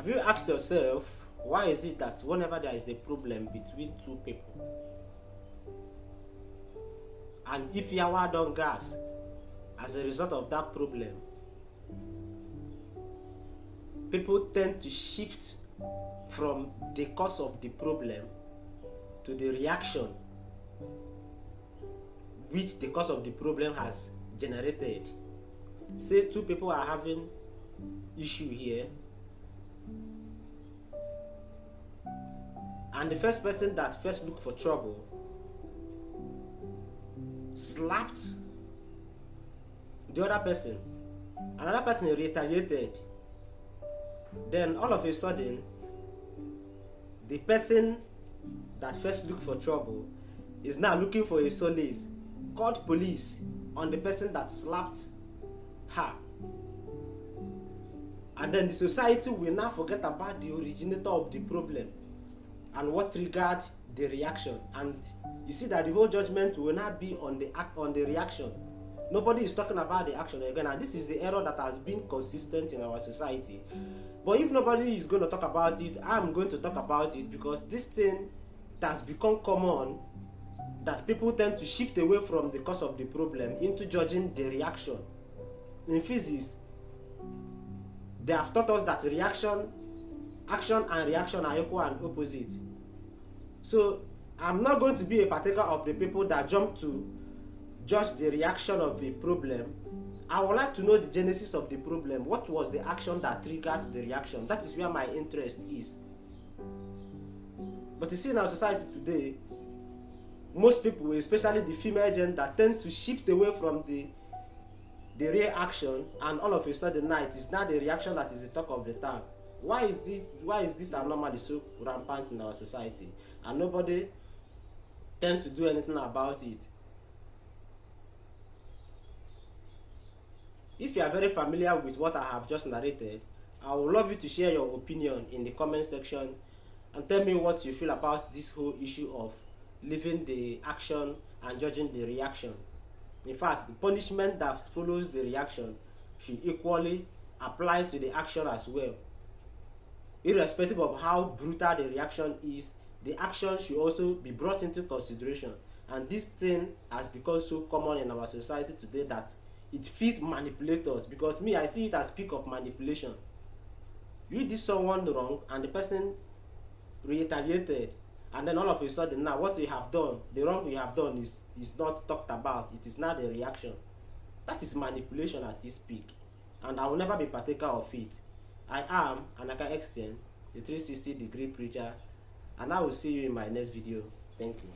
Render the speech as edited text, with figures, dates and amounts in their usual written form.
Have you asked yourself, why is it that whenever there is a problem between two people, and if yawa don gas as a result of that problem, people tend to shift from the cause of the problem to the reaction which the cause of the problem has generated. Say two people are having issue here, and the first person that first looked for trouble slapped the other person, another person retaliated. Then all of a sudden, the person that first looked for trouble is now looking for a solace, called police on the person that slapped her. And then the society will now forget about the originator of the problem and what triggered the reaction. And you see that the whole judgment will not be on the reaction. Nobody is talking about the action again, and this is the error that has been consistent in our society. But if nobody is going to talk about it, I'm going to talk about it, because this thing has become common, that people tend to shift away from the cause of the problem into judging the reaction. In physics, they have taught us that action and reaction are equal and opposite. So I'm not going to be a partaker of the people that jump to judge the reaction of a problem. I would like to know the genesis of the problem. What was the action that triggered the reaction? That is where my interest is. But you see, in our society today, most people, especially the female gender, tend to shift away from the real action, and all of a sudden now it is now the reaction that is the talk of the town. Why is this anomaly so rampant in our society, and nobody tends to do anything about it? If you are very familiar with what I have just narrated, I would love you to share your opinion in the comment section and tell me what you feel about this whole issue of leaving the action and judging the reaction. In fact, the punishment that follows the reaction should equally apply to the action as well. Irrespective of how brutal the reaction is, the action should also be brought into consideration. And this thing has become so common in our society today that it feeds manipulators, because me, I see it as peak of manipulation. You did someone wrong and the person retaliated, and then all of a sudden now what you have done, the wrong you have done is not talked about. It is not the reaction. That is manipulation at its peak, and I will never be partaker of it. I am Anaka Extend, the 360-degree preacher, and I will see you in my next video. Thank you.